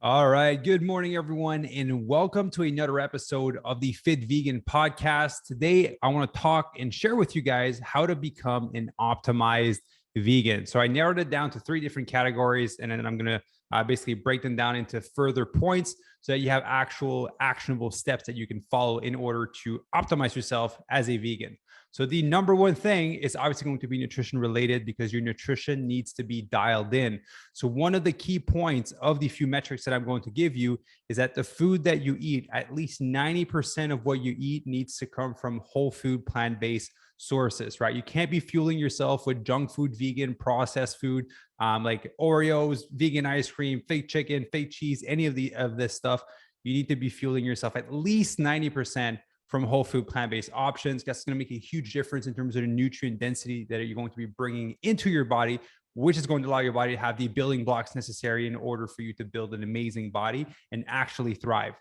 All right. Good morning, everyone, and welcome to another episode of the Fit Vegan podcast. Today, I want to talk and share with you guys how to become an optimized vegan. So I narrowed it down to three different categories, and then I'm going to basically break them down into further points so that you have actual actionable steps that you can follow in order to optimize yourself as a vegan. So the number one thing is obviously going to be nutrition related because your nutrition needs to be dialed in. So one of the key points of the few metrics that I'm going to give you is that the food that you eat, at least 90% of what you eat needs to come from whole food, plant-based sources, right? You can't be fueling yourself with junk food, vegan, processed food, like Oreos, vegan ice cream, fake chicken, fake cheese, any of this stuff. You need to be fueling yourself at least 90% from whole food plant-based options. That's going to make a huge difference in terms of the nutrient density that you're going to be bringing into your body, which is going to allow your body to have the building blocks necessary in order for you to build an amazing body and actually thrive.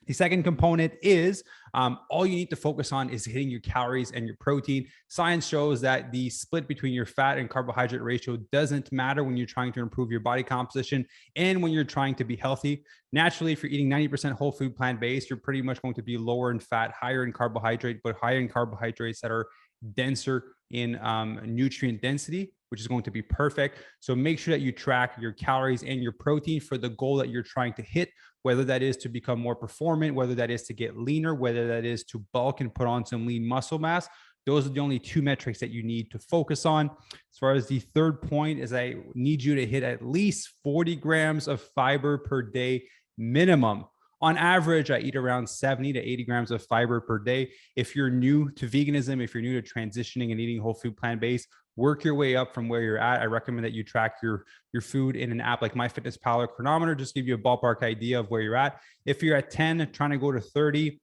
The second component is all you need to focus on is hitting your calories and your protein. Science shows that the split between your fat and carbohydrate ratio doesn't matter when you're trying to improve your body composition and when you're trying to be healthy. Naturally, if you're eating 90% whole food plant-based, you're pretty much going to be lower in fat, higher in carbohydrate, but higher in carbohydrates that are denser in nutrient density, which is going to be perfect. So make sure that you track your calories and your protein for the goal that you're trying to hit, whether that is to become more performant, whether that is to get leaner, whether that is to bulk and put on some lean muscle mass. Those are the only two metrics that you need to focus on. As far as the third point is, I need you to hit at least 40 grams of fiber per day minimum. On average, I eat around 70 to 80 grams of fiber per day. If you're new to veganism, if you're new to transitioning and eating whole food plant-based, work your way up from where you're at. I recommend that you track your food in an app like MyFitnessPal or Chronometer, just give you a ballpark idea of where you're at. If you're at 10, trying to go to 30,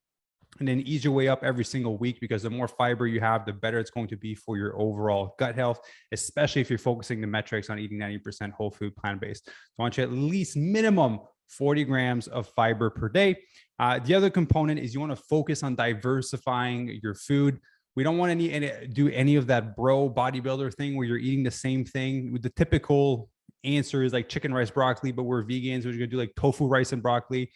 and then ease your way up every single week, because the more fiber you have, the better it's going to be for your overall gut health, especially if you're focusing the metrics on eating 90% whole food plant-based. So I want you at least minimum 40 grams of fiber per day. The other component is you want to focus on diversifying your food. We don't want to do any of that bro bodybuilder thing where you're eating the same thing. The typical answer is like chicken, rice, broccoli, but we're vegans. We're going to do like tofu, rice, and broccoli.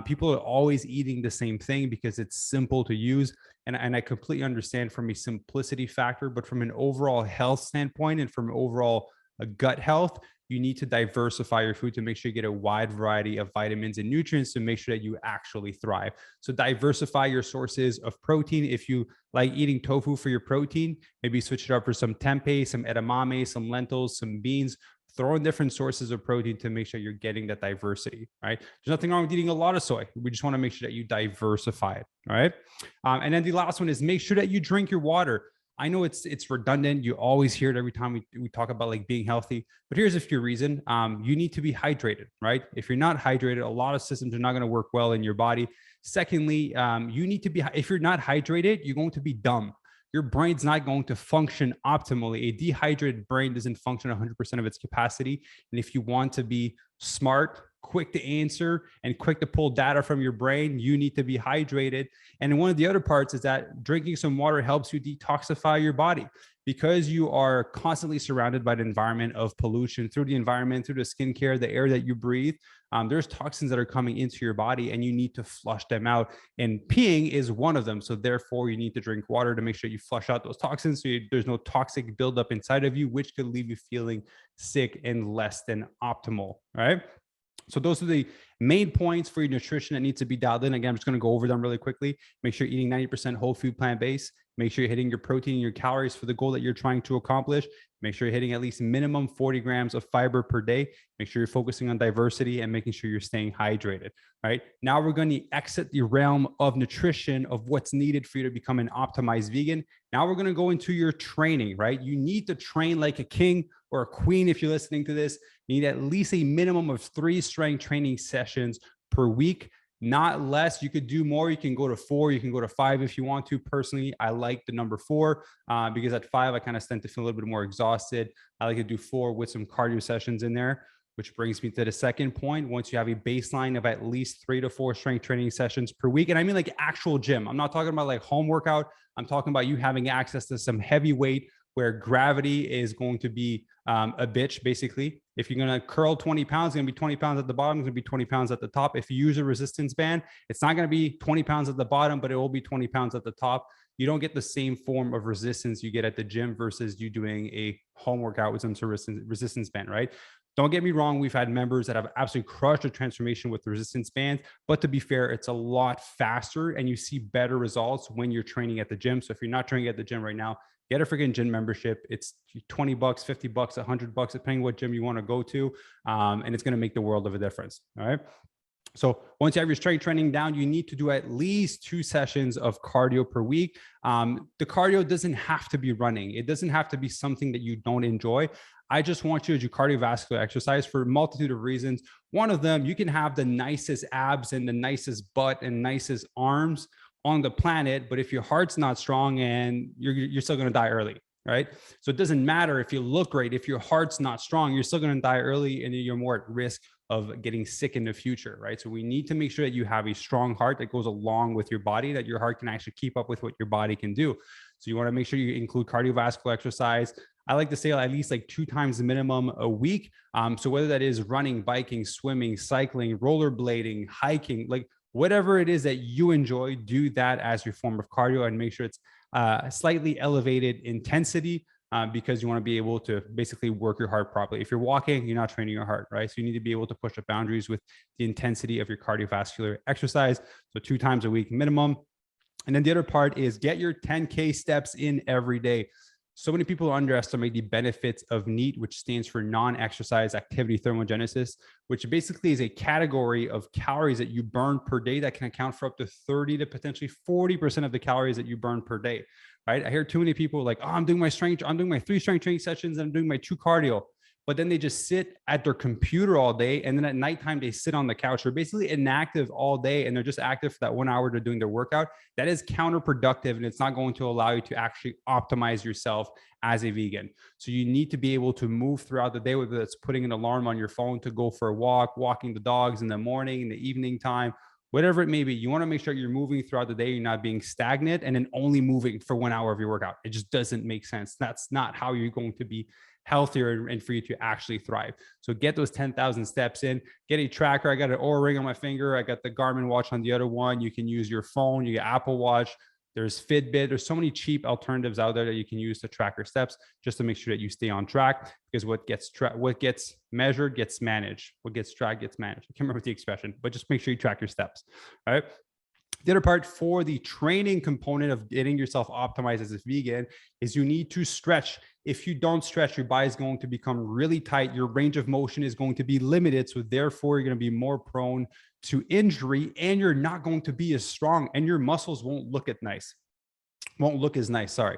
People are always eating the same thing because it's simple to use. And I completely understand from a simplicity factor, but from an overall health standpoint and from overall gut health, you need to diversify your food to make sure you get a wide variety of vitamins and nutrients to make sure that you actually thrive. So diversify your sources of protein. If you like eating tofu for your protein, maybe switch it up for some tempeh, some edamame, some lentils, some beans. Throw in different sources of protein to make sure you're getting that diversity, right? There's nothing wrong with eating a lot of soy. We just want to make sure that you diversify it, all right? And then the last one is make sure that you drink your water. I know it's redundant. You always hear it every time we talk about like being healthy, but here's a few reasons. You need to be hydrated, right? If you're not hydrated, a lot of systems are not going to work well in your body. Secondly, you need to be, if you're not hydrated, you're going to be dumb. Your brain's not going to function optimally. A dehydrated brain doesn't function 100% of its capacity. And if you want to be smart, quick to answer, and quick to pull data from your brain, you need to be hydrated. And one of the other parts is that drinking some water helps you detoxify your body, because you are constantly surrounded by the environment of pollution through the environment, through the skincare, the air that you breathe. There's toxins that are coming into your body and you need to flush them out. And peeing is one of them. So therefore, you need to drink water to make sure you flush out those toxins so there's no toxic buildup inside of you, which could leave you feeling sick and less than optimal, right? So those are the main points for your nutrition that needs to be dialed in. Again, I'm just going to go over them really quickly. Make sure you're eating 90% whole food plant-based. Make sure you're hitting your protein and your calories for the goal that you're trying to accomplish. Make sure you're hitting at least minimum 40 grams of fiber per day. Make sure you're focusing on diversity and making sure you're staying hydrated, right? Now we're going to exit the realm of nutrition, of what's needed for you to become an optimized vegan. Now we're going to go into your training, right? You need to train like a king or a queen. If you're listening to this, you need at least a minimum of 3 strength training sessions per week. Not less. You could do more. You can go to 4. You can go to 5 if you want to. Personally, I like the number 4 because at 5, I kind of tend to feel a little bit more exhausted. I like to do 4 with some cardio sessions in there, which brings me to the second point. Once you have a baseline of at least 3 to 4 strength training sessions per week, and I mean like actual gym. I'm not talking about like home workout. I'm talking about you having access to some heavy weight where gravity is going to be a bitch, basically. If you're going to curl 20 pounds, it's going to be 20 pounds at the bottom, it's going to be 20 pounds at the top. If you use a resistance band, it's not going to be 20 pounds at the bottom, but it will be 20 pounds at the top. You don't get the same form of resistance you get at the gym versus you doing a home workout with some sort of resistance band, right? Don't get me wrong. We've had members that have absolutely crushed a transformation with the resistance bands, but to be fair, it's a lot faster and you see better results when you're training at the gym. So if you're not training at the gym right now, get a freaking gym membership. It's $20, $50, $100, depending what gym you want to go to. And it's going to make the world of a difference. All right. So once you have your strength training down, you need to do at least 2 sessions of cardio per week. The cardio doesn't have to be running. It doesn't have to be something that you don't enjoy. I just want you to do cardiovascular exercise for a multitude of reasons. One of them, you can have the nicest abs and the nicest butt and nicest arms on the planet, but if your heart's not strong, and you're still going to die early, right? So it doesn't matter if you look great. If your heart's not strong, you're still going to die early, and you're more at risk of getting sick in the future, right? So we need to make sure that you have a strong heart that goes along with your body, that your heart can actually keep up with what your body can do. So you want to make sure you include cardiovascular exercise. I like to say at least like 2 times the minimum a week. So whether that is running, biking, swimming, cycling, rollerblading, hiking, like whatever it is that you enjoy, do that as your form of cardio, and make sure it's slightly elevated intensity, because you want to be able to basically work your heart properly. If you're walking, you're not training your heart, right? So you need to be able to push the boundaries with the intensity of your cardiovascular exercise. So 2 times a week minimum. And then the other part is get your 10K steps in every day. So many people underestimate the benefits of NEAT, which stands for non-exercise activity thermogenesis, which basically is a category of calories that you burn per day that can account for up to 30 to potentially 40% of the calories that you burn per day, right? I hear too many people like, oh, I'm doing my 3 strength training sessions, and I'm doing my 2 cardio. But then they just sit at their computer all day. And then at nighttime, they sit on the couch. They're basically inactive all day, and they're just active for that 1 hour they're doing their workout. That is counterproductive, and it's not going to allow you to actually optimize yourself as a vegan. So you need to be able to move throughout the day, whether that's putting an alarm on your phone to go for a walk, walking the dogs in the morning, in the evening time, whatever it may be. You want to make sure you're moving throughout the day. You're not being stagnant and then only moving for 1 hour of your workout. It just doesn't make sense. That's not how you're going to be healthier and for you to actually thrive. So get those 10,000 steps in, get a tracker. I got an Oura ring on my finger. I got the Garmin watch on the other one. You can use your phone, you get Apple Watch. There's Fitbit. There's so many cheap alternatives out there that you can use to track your steps, just to make sure that you stay on track, because what gets measured gets managed. What gets tracked gets managed. I can't remember the expression, but just make sure you track your steps. All right. The other part for the training component of getting yourself optimized as a vegan is you need to stretch. If you don't stretch, your body is going to become really tight. Your range of motion is going to be limited. So therefore, you're going to be more prone to injury, and you're not going to be as strong, and your muscles won't look as nice. Sorry.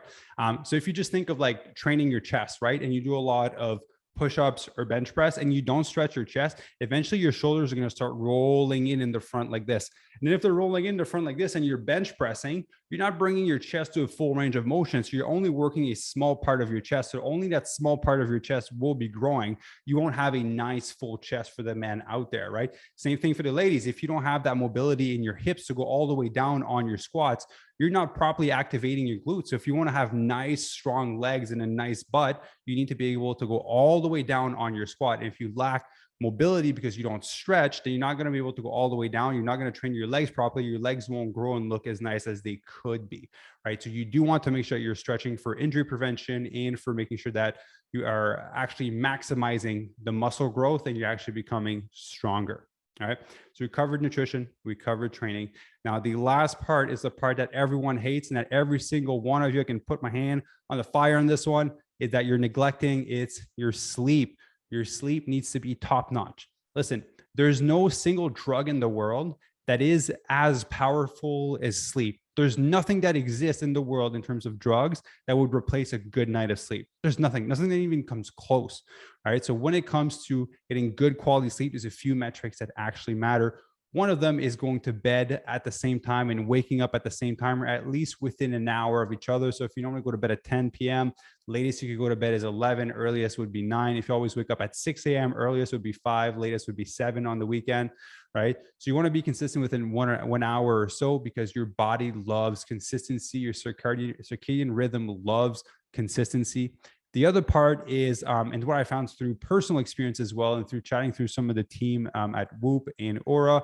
So if you just think of like training your chest, right? And you do a lot of push-ups or bench press and you don't stretch your chest, eventually your shoulders are going to start rolling in the front like this. And then if they're rolling in the front like this and you're bench pressing, you're not bringing your chest to a full range of motion. So you're only working a small part of your chest. So only that small part of your chest will be growing. You won't have a nice full chest for the man out there, right? Same thing for the ladies. If you don't have that mobility in your hips to go all the way down on your squats, you're not properly activating your glutes. So if you want to have nice, strong legs and a nice butt, you need to be able to go all the way down on your squat. And if you lack mobility because you don't stretch, then you're not going to be able to go all the way down. You're not going to train your legs properly. Your legs won't grow and look as nice as they could be, right? So you do want to make sure you're stretching for injury prevention and for making sure that you are actually maximizing the muscle growth and you're actually becoming stronger. All right. So we covered nutrition, we covered training. Now, the last part is the part that everyone hates and that every single one of you, I can put my hand on the fire on this one, is that you're neglecting. It's your sleep. Your sleep needs to be top notch. Listen, there's no single drug in the world that is as powerful as sleep. There's nothing that exists in the world in terms of drugs that would replace a good night of sleep. There's nothing that even comes close. All right. So when it comes to getting good quality sleep, there's a few metrics that actually matter. One of them is going to bed at the same time and waking up at the same time, or at least within an hour of each other. So if you normally go to bed at 10 p.m., latest you could go to bed is 11, earliest would be 9. If you always wake up at 6 a.m., earliest would be 5, latest would be 7 on the weekend, right? So you want to be consistent within 1 hour or so, because your body loves consistency. Your circadian rhythm loves consistency. The other part is, and what I found through personal experience as well, and through chatting through some of the team at Whoop and Aura,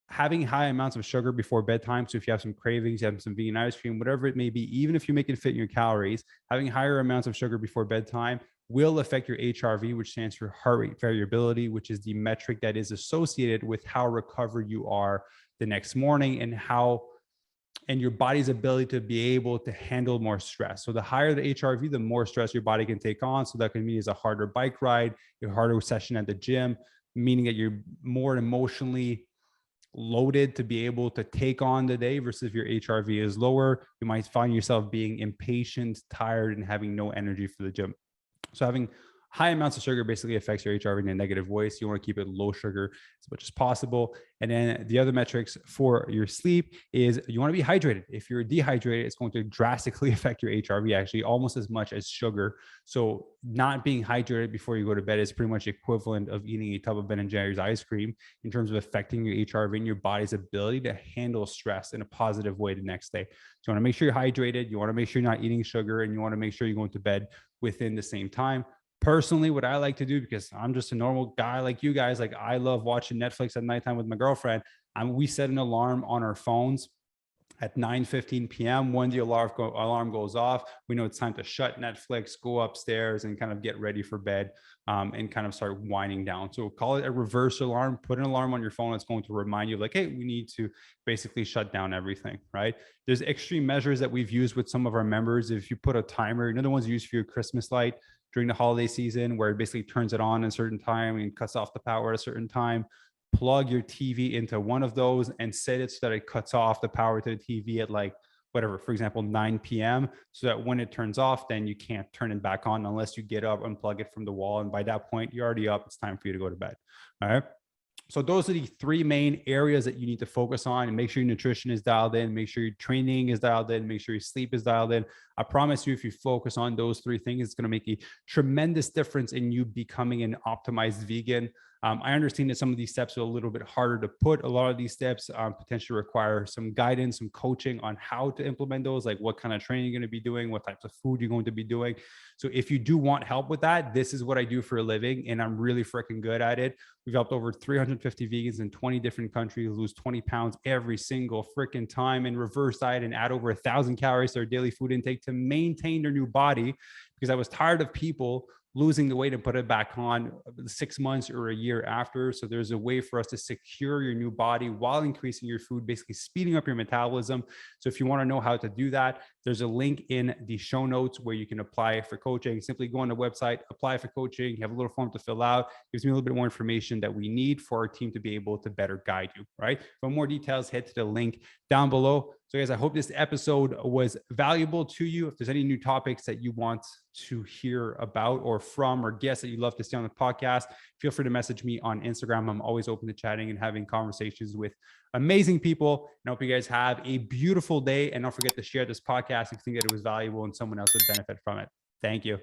having high amounts of sugar before bedtime. So if you have some cravings, you have some vegan ice cream, whatever it may be, even if you make it fit in your calories, having higher amounts of sugar before bedtime will affect your HRV, which stands for heart rate variability, which is the metric that is associated with how recovered you are the next morning and your body's ability to be able to handle more stress. So the higher the HRV, the more stress your body can take on. So that can mean it's a harder bike ride, a harder session at the gym, meaning that you're more emotionally loaded to be able to take on the day versus if your HRV is lower, you might find yourself being impatient, tired, and having no energy for the gym. So having high amounts of sugar basically affects your HRV in a negative way. So you want to keep it low sugar as much as possible. And then the other metrics for your sleep is you want to be hydrated. If you're dehydrated, it's going to drastically affect your HRV, actually almost as much as sugar. So not being hydrated before you go to bed is pretty much equivalent of eating a tub of Ben & Jerry's ice cream in terms of affecting your HRV and your body's ability to handle stress in a positive way the next day. So you want to make sure you're hydrated. You want to make sure you're not eating sugar, and you want to make sure you're going to bed within the same time. Personally, what I like to do, because I'm just a normal guy like you guys, like I love watching Netflix at nighttime with my girlfriend. We set an alarm on our phones at 9:15 p.m. When the alarm goes off, we know it's time to shut Netflix, go upstairs, and kind of get ready for bed, and kind of start winding down. So call it a reverse alarm. Put an alarm on your phone that's going to remind you, like, hey, we need to basically shut down everything, right? There's extreme measures that we've used with some of our members. If you put a timer, you know the ones you use for your Christmas light during the holiday season, where it basically turns it on at a certain time and cuts off the power at a certain time. Plug your TV into one of those and set it so that it cuts off the power to the TV at like whatever, for example, 9 p.m. so that when it turns off, then you can't turn it back on unless you get up, unplug it from the wall. And by that point, you're already up. It's time for you to go to bed. All right. So those are the three main areas that you need to focus on, and make sure your nutrition is dialed in, make sure your training is dialed in, make sure your sleep is dialed in. I promise you, if you focus on those three things, it's going to make a tremendous difference in you becoming an optimized vegan. I understand that some of these steps are a little bit harder to put. A lot of these steps potentially require some guidance, some coaching on how to implement those, like what kind of training you're going to be doing, what types of food you're going to be doing. So if you do want help with that, this is what I do for a living, and I'm really freaking good at it. We've helped over 350 vegans in 20 different countries lose 20 pounds every single freaking time and reverse diet and add over 1,000 calories to their daily food intake to maintain their new body, because I was tired of people losing the weight and put it back on 6 months or a year after. So there's a way for us to secure your new body while increasing your food, basically speeding up your metabolism. So if you want to know how to do that, there's a link in the show notes where you can apply for coaching. Simply go on the website, apply for coaching. You have a little form to fill out. Gives me a little bit more information that we need for our team to be able to better guide you, right? For more details, head to the link down below. So guys, I hope this episode was valuable to you. If there's any new topics that you want to hear about or from, or guests that you'd love to see on the podcast, feel free to message me on Instagram. I'm always open to chatting and having conversations with amazing people. And I hope you guys have a beautiful day. And don't forget to share this podcast if you think that it was valuable and someone else would benefit from it. Thank you.